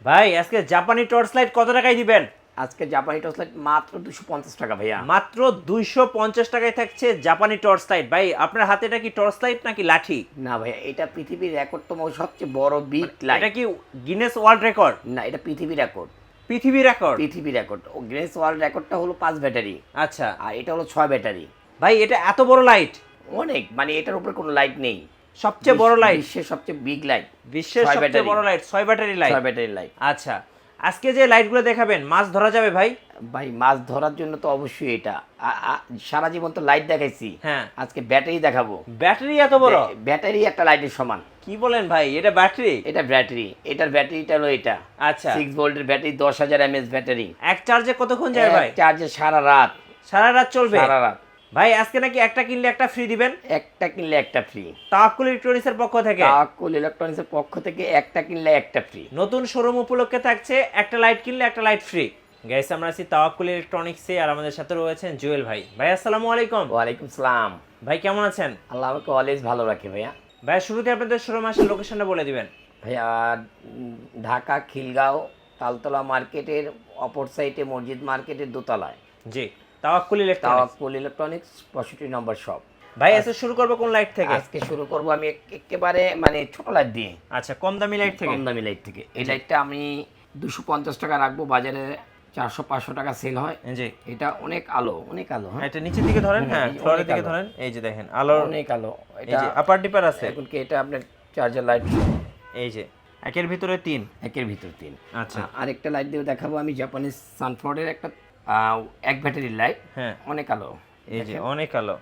ভাই আজকে জাপানি টর্চ লাইট কত টাকায় দিবেন? আজকে জাপানি টর্চ লাইট মাত্র 250 টাকা ভাইয়া। মাত্র 250 টাকায় থাকছে জাপানি টর্চ লাইট। ভাই আপনার হাতে এটা কি টর্চ লাইট নাকি লাঠি? না ভাইয়া, এটা পৃথিবীর রেকর্ডতম সবচেয়ে বড় বিগ লাইট। এটা কি গিনেস ওয়ার্ল্ড রেকর্ড? না, এটা পৃথিবী রেকর্ড। পৃথিবী রেকর্ড? পৃথিবী রেকর্ড। ও গ্রেস ওয়ার্ল্ড রেকর্ডটা হলো 5 ব্যাটারি, আচ্ছা। আর এটা হলো 6 ব্যাটারি। ভাই এটা এত বড় লাইট? অনেক, মানে এটার উপরে কোনো লাইট নেই। সবচেয়ে বড় লাইট, বিশ্বের সবচেয়ে বিগ লাইট, বিশ্বের সবচেয়ে বড় light, 6 battery light. 6 battery light. আচ্ছা, আজকে যে লাইটগুলো দেখাবেন মাছ ধরা যাবে ভাই? ভাই মাছ ধরার জন্য তো অবশ্যই এটা। সারা জীবন তো লাইট দেখাইছি, হ্যাঁ আজকে ব্যাটারি দেখাবো। ব্যাটারি এত বড়? ব্যাটারি একটা লাইটের সমান। কি বলেন ভাই, এটা ব্যাটারি? এটা ব্যাটারি, এটার ব্যাটারিটা হলো এটা। আচ্ছা, 6 ভোল্টের ব্যাটারি, 10,000 mAh ব্যাটারি। এক চার্জে কতক্ষণ যায় ভাই? চার্জে সারা রাত। সারা রাত চলবে? সারা রাত। ভাই আজকে নাকি একটা কিনলে একটা ফ্রি দিবেন? একটা কিনলে একটা ফ্রি। তাওয়াক্কুল ইলেকট্রনিক্সের পক্ষ থেকে? তাওয়াক্কুল ইলেকট্রনিক্সের পক্ষ থেকে একটা কিনলে একটা ফ্রি। নতুন শোরুম উপলক্ষে থাকছে একটা লাইট কিনলে একটা লাইট ফ্রি। গাইস আমরা আছি তাওয়াক্কুল ইলেকট্রনিক্সে, আর আমাদের সাথে রয়েছেন জুয়েল ভাই। ভাই আসসালামু আলাইকুম। ওয়ালাইকুম সালাম। ভাই কেমন আছেন? আল্লাহ আমাকে অলওয়েজ ভালো রাখে ভাইয়া। ভাই শুরুতে আপনাদের শোরুম আসার লোকেশনটা বলে দিবেন। ভাইয়া ঢাকা খিলগাঁও তালতলা মার্কেটের অপর সাইডে, মসজিদ মার্কেটের দোতলায় জি, তাওয়াক্কুল ইলেকট্রনিক্স। তাওয়াক্কুল ইলেকট্রনিক্স 65 নম্বর শপ। ভাই আজকে শুরু করব কোন লাইট থেকে? আজকে শুরু করব আমি একেবারে মানে ছোট লাইট দিয়ে। আচ্ছা, কম দামি লাইট থেকে? কম দামি লাইট থেকে। এই লাইটটা আমি 250 টাকা রাখবো, বাজারে 400-500 টাকা সেল হয়। জি, এটা অনেক আলো, অনেক আলো। হ্যাঁ, এটা নিচের দিকে ধরেন, হ্যাঁ অনেক ফ্লোরের দিকে আলো। ধরেন, এই যে দেখেন আলো, অনেক আলো। এই এটা যে আপার ডিপার আছে। এখন কি এটা আপনার চার্জার লাইট, এই যে একের ভিতরে 3, একের ভিতর 3। আচ্ছা। আরেকটা লাইট দিয়ে দেখাবো আমি, জাপানিজ সানফোর্ডের একটা এক ব্যাটারির লাইট। হ্যাঁ, অনেক আলো, এই যে অনেক আলো।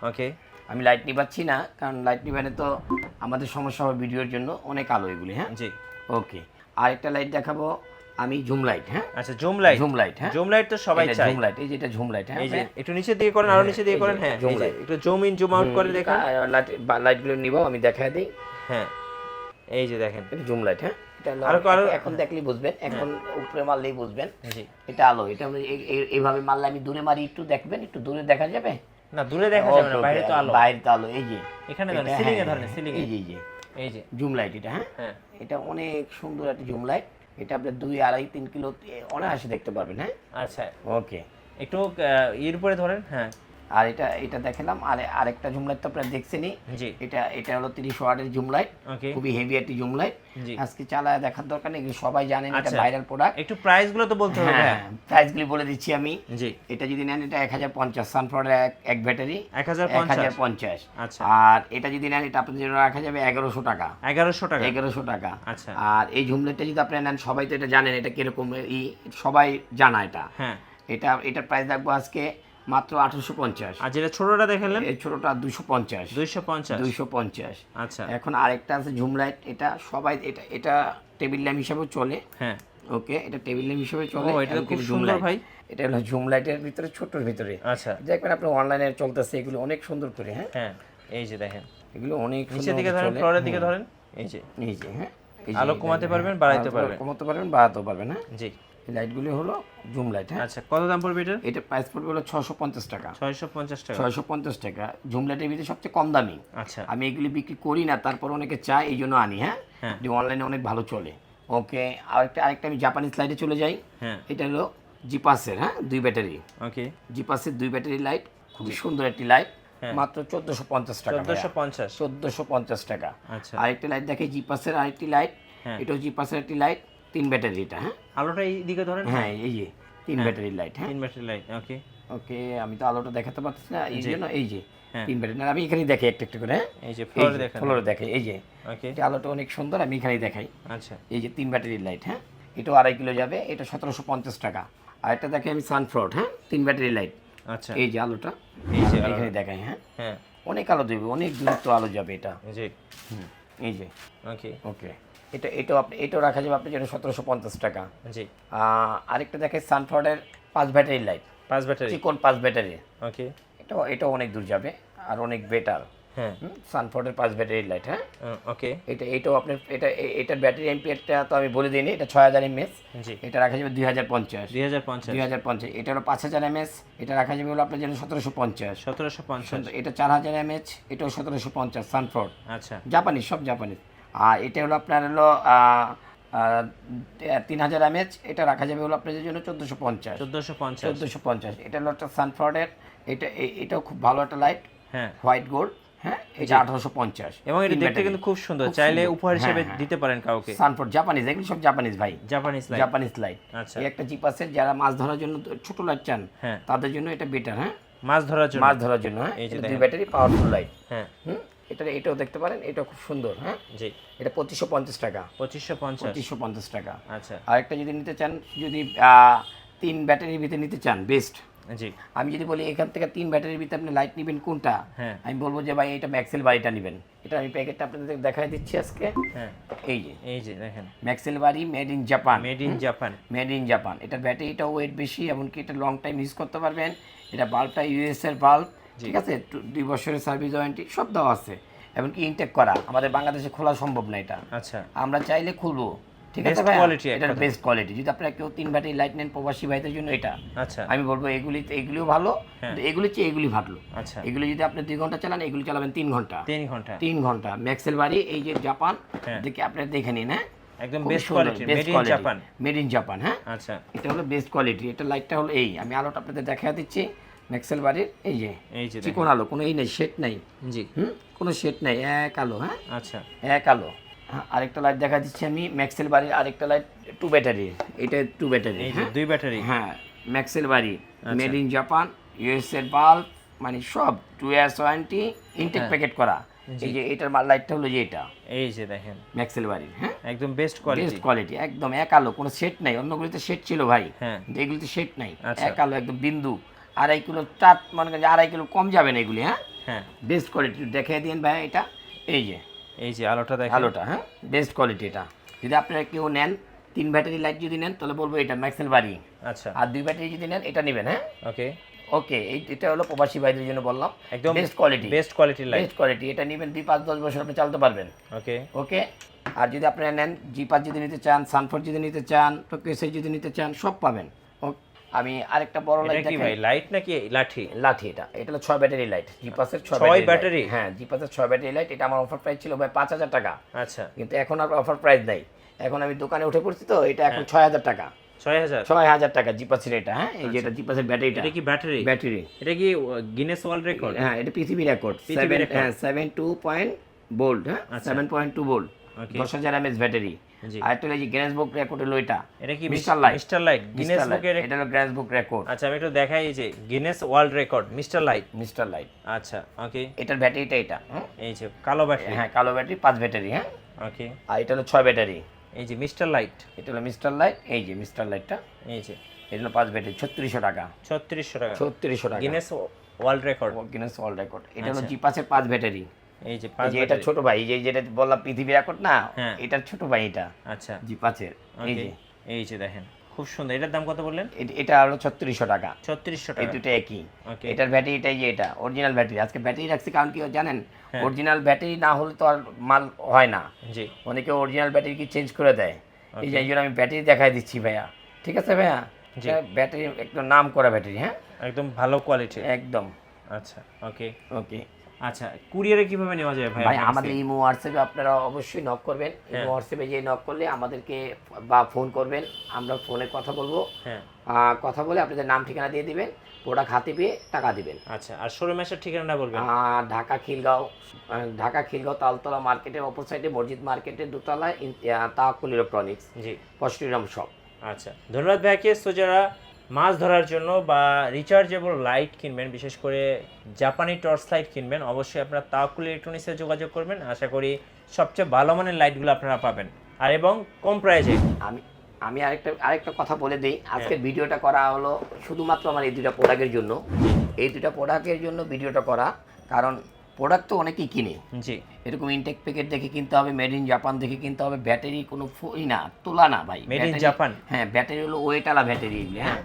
ওকে, আমি লাইট নিবাচ্ছি না, কারণ লাইট নিবানে তো আমাদের সমস্যা হবে ভিডিওর জন্য। অনেক আলো এগুলি। হ্যাঁ জি ওকে। আরেকটা লাইট দেখাবো আমি, জুম লাইট। হ্যাঁ, আচ্ছা, জুম লাইট। জুম লাইট, হ্যাঁ জুম লাইট তো সবাই এটা চায়। জুম লাইট, এই যে এটা জুম লাইট। হ্যাঁ, এই যে একটু নিচে দিয়ে করেন, আরো নিচে দিয়ে এই করেন। যে হ্যাঁ, জুম এই যে লাইট। একটু জুম ইন জুম আউট করে দেখেন। লাইটগুলো নিবো, আমি দেখাই দিই। হ্যাঁ, এই যে দেখেন এটা জুম লাইট। হ্যাঁ, এটা এখন দেখলেই বুঝবেন, এখন উপরে মারলেই বুঝবেন। জি, এটা আলো। এটা আমি এইভাবে মারলে, আমি দূরে মারি, একটু দেখবেন, একটু দূরে দেখা যাবে না দূরে দেখা যাবে না, বাইরে তো আলো। বাইরে তো আলো। এই যে এখানে ধরেন, এটা, সিলিং এ হ্যাঁ, ধরেন, সিলিং এ এই যে এই যে জুম লাইট এটা। হ্যাঁ, হ্যাঁ, এটা অনেক সুন্দর একটা জুম লাইট। এটা আপনি 2-2.5-3 কিলো অনায়াসে দেখতে পারবেন। হ্যাঁ আচ্ছা, ওকে। একটু এর উপরে ধরেন। হ্যাঁ, আর এটা দেখালাম। আর আরেকটা জুম লাইট তো আপনারা দেখছেনই। জি, এটা হলো 30 ওয়াটের জুম লাইট, ওকে, খুবই হেভি একটি জুম লাইট। জি। আজকে চালায় দেখার দরকার নেই, এগুলো সবাই জানেন, এটা আচ্ছা, ভাইরাল প্রোডাক্ট। একটু প্রাইস গুলো তো বলতে হবে। হ্যাঁ, প্রাইসগুলি বলে দিচ্ছি আমি। জি, এটা যদি নেন, এটা 1050, সানফ্লাওয়ার এক ব্যাটারি 1050। 1050। আচ্ছা, আর এটা যদি নেন, এটা আপনাদের জন্য রাখা যাবে 1100 টাকা। 1100 টাকা? 1100 টাকা। আচ্ছা, আর এই জুম লাইটটা যদি আপনি নেন, সবাই তো এটা জানেন, এটা কিরকম সবাই জানা এটা। হ্যাঁ, এটার প্রাইস রাখবো আজকে মাত্র 850। আর যেটা ছোটটা দেখালেন? এই ছোটটা 250। 250? 250। আচ্ছা, এখন আরেকটা আছে জুম লাইট, এটা সবাই এটা টেবিল ল্যাম্প হিসাবেও চলে। হ্যাঁ, ওকে, এটা টেবিল ল্যাম্প হিসেবে চলে। ও এটা তো খুব সুন্দর ভাই। এটা হলো জুম লাইটের ভিতরে, ছোটর ভিতরে। আচ্ছা, দেখবেন আপনি অনলাইনে চলতেছে, এগুলো অনেক সুন্দর করে। হ্যাঁ, হ্যাঁ, এই যে দেখেন, এগুলো অনেক নিচের সুন্দর দিকে ধরেন, চলে। ফ্লোরের দিকে ধরেন, এই যে এই যে, হ্যাঁ, এই যে আলো কমাতে পারবেন, বাড়াইতে পারবেন। কমাতে পারবেন, বাড়াতেও পারবেন। হ্যাঁ, জি, এই লাইটগুলি হলো জুম লাইট। হ্যাঁ, আচ্ছা, কত দাম পড়বে এটা? এটা প্রাইস পড়বে হলো 650 টাকা। 650 টাকা? 650 টাকা। জুম লাইটের ভিতরে সবচেয়ে কম দামি। আচ্ছা, আমি এগুলি বিক্রি করি না, তারপর অনেকে চায়, এই জন্য আনি। হ্যাঁ, হ্যাঁ, যে অনলাইনে অনেক ভালো চলে। ওকে, আরেকটা আমি জাপানিজ লাইটে চলে যাই। হ্যাঁ, এটা হলো জিপাসের। হ্যাঁ, 2 ব্যাটারি। ওকে, জিপাসের 2 ব্যাটারি লাইট, খুবই সুন্দর একটি লাইট। হ্যাঁ। মাত্র 1450 টাকা। 1450? 1450 টাকা। আচ্ছা, আরেকটা লাইট দেখে, জিপাসের আরেকটি লাইট। হ্যাঁ, এটাও জিপাসের একটি লাইট, 3 ব্যাটারি এটা। হ্যাঁ, আলোটা এই দিকে ধরেন। হ্যাঁ, এই যে 3 ব্যাটারি লাইট। হ্যাঁ 3 ব্যাটারি লাইট। ওকে, ওকে, আমি তো আলোটা দেখাতে পারছি না, এই জি। জন্য এই যে হ্যাঁ, 3 ব্যাটারি। আমি এখানেই দেখাই একটু একটু করে। হ্যাঁ, এই যে ফ্লোরে দেখেন। ফ্লোরে দেখাই, এই যে ওকে, এটা আলোটা অনেক সুন্দর, আমি এখানেই দেখাই। আচ্ছা, এই যে 3 ব্যাটারির লাইট। হ্যাঁ, এটাও 2.5 কিলো যাবে, এটা 1750 টাকা। আর একটা দেখে আমি সানফ্লাওয়ার। হ্যাঁ, 3 ব্যাটারি লাইট। আচ্ছা, এই যে আলোটা, এই যে আমি আলো। এখানে দেখাই। হ্যাঁ, হ্যাঁ, অনেক আলো দেবে, অনেক দূরত্ব আলো যাবে এটা। জি, এই যে ওকে, ওকে, এটাও রাখা যাবে আপনার জন্য 1750 টাকা। জি, আরেকটা দেখে সানফ্লাওয়ারের 5 ব্যাটারি লাইট, 5 ব্যাটারি? চিকন 5 ব্যাটারি। ওকে, এটাও অনেক দূর যাবে, আর অনেক বেটার। হ্যাঁ, সানফ্লাওয়ারের 5 ব্যাটারি লাইট। হ্যাঁ, ওকে, এটাও আপনার এটার ব্যাটারি এমপিআরটা তো আমি বলে দিইনি, এটা 6000 mAh। জি, এটা রাখা যাবে 2050। 2050? 2050। এটা হলো 5000 mAh, এটা রাখা যাবে হলো আপনার জন্য 1750। 1750? এটা 4000 mAh, এটাও 1750 সানফ্লাওয়ার। আচ্ছা, জাপানিজ, সব জাপানিজ। আর এটা হলো আপনার হলো 3000 mAh, এটা রাখা যাবে হলো আপনাদের জন্য 1450। 1450 এটা হলো একটা সানফ্রাউডের, এটাও খুব ভালো একটা লাইট, হ্যাঁ হোয়াইট গোল্ড। হ্যাঁ, এটা 1850। এবং এটা দেখতে কিন্তু খুব সুন্দর, চাইলে উপহার হিসেবে দিতে পারেন কাউকে। সানফ্রাউড জাপানিজ, এগুলো সব জাপানিজ ভাই, জাপানিজ লাইট। আচ্ছা, এই একটা জিপ আছে, যারা মাছ ধরার জন্য ছোট লাইট চান হ্যাঁ তাদের জন্য এটা বেটার। হ্যাঁ, মাছ ধরার জন্য। হ্যাঁ, এই যে 2 ব্যাটারি পাওয়ারফুল লাইট। হ্যাঁ, এটাও দেখতে পারেন, এটাও খুব সুন্দর। হ্যাঁ জি, এটা 2550 টাকা। 2550 টাকা। আচ্ছা, আরেকটা যদি নিতে চান, যদি 3 ব্যাটারির ভিতরে নিতে চান, বেস্ট। জি, আমি যদি বলি এখান থেকে 3 ব্যাটারির ভিতরে আপনি লাইট নেবেন কোনটা, হ্যাঁ আমি বলবো যে ভাই এটা ম্যাক্সেল বাড়িটা নেবেন। এটা আমি প্যাকেটটা আপনাদের দেখাই দিচ্ছি আজকে। হ্যাঁ, এই যে দেখেন, ম্যাক্সেল বাড়ি, made in Japan. Made in Japan. এটা ব্যাটারিটাও ওয়েট বেশি, এমনকি এটা লং টাইম ইউজ করতে পারবেন। এটা বাল্বটা ইউএস এর বাল্ব, ঠিক আছে, 2 বছরের সার্ভিস ওয়ারেন্টি সব দেওয়া আছে, এমনকি ইনটেক করা। আমাদের বাংলাদেশে খোলা সম্ভব না এটা, আচ্ছা, আমরা চাইলে খুলবো, ঠিক আছে ভাই, এটা বেস্ট কোয়ালিটি। যদি আপনারা কেউ 3 ব্যাটারি লাইট নেন প্রবাসী ভাইদের জন্য, এটা আচ্ছা, আমি বলবো এগুলিও ভালো, এগুলি চেয়ে এগুলি ভালো। আচ্ছা, এগুলি যদি আপনি 2 ঘন্টা চালান, এগুলি চালাবেন 3 ঘন্টা। 3 ঘন্টা ম্যাক্সেল বাড়ি, এই যে জাপান, দেখে আপনারা দেখে নিন। হ্যাঁ, একদম best quality, made in Japan. হ্যাঁ, আচ্ছা, এটা হলো বেস্ট কোয়ালিটি। এটা লাইটটা হলো এই, আমি আলোটা আপনাদের দেখা দিচ্ছি। ম্যাক্সেল বাড়ির এই যে চিকন আলো, কোনো এই নাই, শেড নাই। জি, কোনো শেড নাই, এক আলো। হ্যাঁ, আচ্ছা, এক আলো। আরেকটা লাইট দেখা দিচ্ছি আমি, ম্যাক্সেল বাড়ির আরেকটা লাইট 2 ব্যাটারি। এটা 2 ব্যাটারি। এই যে 2 ব্যাটারি। হ্যাঁ, ম্যাক্সেল বাড়ি, মেড ইন জাপান, ইউএস এর বাল্ব, মানে সব 2 ইয়ার্স ওয়ারেন্টি, ইনটেক প্যাকেট করা। এই যে এটার লাইটটা হলো যে এটা, এই যে দেখেন ম্যাক্সেল বাড়ির। হ্যাঁ, একদম বেস্ট কোয়ালিটি, একদম এক আলো, কোনো সেট নাই। অন্যগুলিতে সেট ছিল ভাই, হ্যাঁ, কিন্তু এগুলিতে সেট নাই, আচ্ছা, এক আলো একদম বিন্দু। 2.5 কিলো চাট, মনে করেন 2.5 কিলো কম যাবে না এগুলি। হ্যাঁ, হ্যাঁ, বেস্ট কোয়ালিটি দেখিয়ে দিন ভাই। এটা এই যে আলোটা দেখেন, আলোটা। হ্যাঁ, বেস্ট কোয়ালিটি। এটা যদি আপনারা কেউ নেন 3 ব্যাটারি লাইট যদি নেন, তাহলে বলবো এটা ম্যাক্সেল বাড়ি। আচ্ছা, আর 2 ব্যাটারি যদি নেন, এটা নেবেন। হ্যাঁ, ওকে, এটা হলো প্রবাসী ভাইদের জন্য বললাম, একদম বেস্ট কোয়ালিটি লাইট। এটা নেবেন 2-5-10 বছর আপনি চালাতে পারবেন। ওকে। আর যদি আপনারা নেন জিপার যদি নিতে চান, সানফোর্ড যদি নিতে চান, টোকিওসের যদি নিতে চান, সব পাবেন। আমি আরেকটা বড় লাইট দেখাই। ভাই লাইট নাকি লাঠি? এটা হলো 6 ব্যাটারি লাইট, জিপাসের 6 ব্যাটারি। হ্যাঁ, জিপাসের 6 ব্যাটারি লাইট। এটা আমার অফার প্রাইস ছিল ভাই 5000 টাকা। আচ্ছা, কিন্তু এখন আর অফার প্রাইস নাই, এখন আমি দোকানে উঠে পড়ছি, তো এটা এখন 6000 টাকা। 6000 টাকা জিপাসের এটা। হ্যাঁ, এই যে এটা জিপাসের ব্যাটারিটা। এটা কি ব্যাটারি? এটা কি গিনেস ওয়ার্ল্ড রেকর্ড? হ্যাঁ, এটা পৃথিবী রেকর্ড। 7.2 ভোল্ট। হ্যাঁ, 7.2 ভোল্ট, 10000 mAh ব্যাটারি। আর এটা হলো গিনেস বুক রেকর্ড হলো এটা কি মিস্টার লাইট গিনেস বুকের? এটা হলো গিনেস বুক রেকর্ড। আচ্ছা, আমি একটু দেখাই, এই যে Guinness world record mister light. আচ্ছা, ওকে। এটার ব্যাটারিটা এটা। এই যে কালো ব্যাটারি। হ্যাঁ, কালো ব্যাটারি, 5 ব্যাটারি। হ্যাঁ, ওকে। আর এটা হলো 6 ব্যাটারি। এই যে মিস্টার লাইট, এটা হলো মিস্টার লাইট। এই যে মিস্টার লাইটটা, এই যে এটা হলো 5 ব্যাটারি, 3600 টাকা। 3600 টাকা গিনেস ওয়ার্ল্ড রেকর্ড। এটা হলো জিপাসের 5 ব্যাটারি। এই যে এটা ছোট ভাই, এই যেটা বললাম পৃথিবী রেকর্ড না, এটার ছোট ভাই এটা। আচ্ছা, জিপাসের। এই যে দেখেন, খুব সুন্দর। এটার দাম কত বললেন? এটা হলো 3600 টাকা। 3600 টাকা, এই দুটো একই। এটার ব্যাটারিটাই যে এটা অরিজিনাল ব্যাটারি। আজকে ব্যাটারি রাখছি কারণ কি জানেন, অরিজিনাল ব্যাটারি না হলে তো আর মাল হয় না। জি, অনেকে অরিজিনাল ব্যাটারি কি চেঞ্জ করে দেয়। এই জন্য আমি ব্যাটারি দেখাই দিচ্ছি ভাইয়া, ঠিক আছে ভাইয়া? ব্যাটারি একদম নাম করা ব্যাটারি। হ্যাঁ, একদম ভালো কোয়ালিটি, একদম। আচ্ছা, ওকে। আচ্ছা, কুরিয়ারে কিভাবে নেওয়া যায় ভাই? ভাই আমাদের ইমো হোয়াটসঅ্যাপে আপনারা অবশ্যই নক করবেন। ইমো হোয়াটসঅ্যাপে যে নক করলে আমাদেরকে বা ফোন করবেন, আমরা ফোনে কথা বলবো। কথা বলে আপনাদের নাম ঠিকানা দিয়ে দিবেন, প্রোডাক্ট হাতে পেয়ে টাকা দিবেন। আচ্ছা, আর শোরুম এসে ঠিকানাটা বলবেন। ঢাকা খিলগাঁও তালতলা মার্কেটের অপর সাইডে, মসজিদ মার্কেটের দোতলায় তাওয়াক্কুল ইলেকট্রনিক্স, জি, 65 শপ। আচ্ছা, ধন্যবাদ ভাইকে। সো যারা মাছ ধরার জন্য বা রিচার্জেবল লাইট কিনবেন, বিশেষ করে জাপানি টর্চ লাইট কিনবেন, অবশ্যই আপনারা তাওয়াক্কুল ইলেকট্রনিক্সে যোগাযোগ করবেন। আশা করি সবচেয়ে ভালো মানের লাইটগুলো আপনারা পাবেন, আর এবং কম প্রাইসে। আমি আরেকটা কথা বলে দিই, আজকের ভিডিওটা করা হলো শুধুমাত্র আমার এই দুইটা প্রোডাক্টের জন্য। এই দুইটা প্রোডাক্টের জন্য ভিডিওটা করা, কারণ প্রোডাক্ট তো অনেকেই কিনে, জি, এরকম ইনটেক প্যাকেট দেখে কিনতে হবে, মেড ইন জাপান দেখে কিনতে হবে। ব্যাটারি কোনো তোলা না ভাই, মেড ইন জাপান। হ্যাঁ, ব্যাটারি হলো ওয়েটালা ব্যাটারি। হ্যাঁ,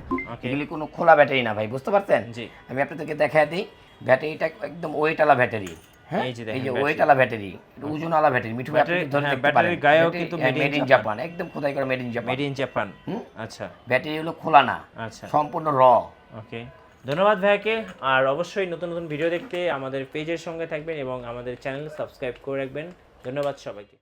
এগুলি কোনো খোলা ব্যাটারি না ভাই, বুঝতে পারছেন? জি, আমি আপনাদেরকে দেখাই দিই, ব্যাটারিটা একদম ওয়েটালা ব্যাটারি। হ্যাঁ, এই যে ওয়েটালা ব্যাটারি, ওজনওয়ালা ব্যাটারি। মিঠু ব্যাটারি ধরে দেখতে পারেন, ব্যাটারির গায়েও কিন্তু মেড ইন জাপান, একদম খোদাই করা মেড ইন জাপান। আচ্ছা, ব্যাটারি হলো খোলা না, আচ্ছা, সম্পূর্ণ র। ওকে, ধন্যবাদ ভাইকে। আর অবশ্যই নতুন নতুন ভিডিও দেখতে আমাদের পেজের সঙ্গে থাকবেন এবং আমাদের চ্যানেল সাবস্ক্রাইব করে রাখবেন। ধন্যবাদ সবাইকে।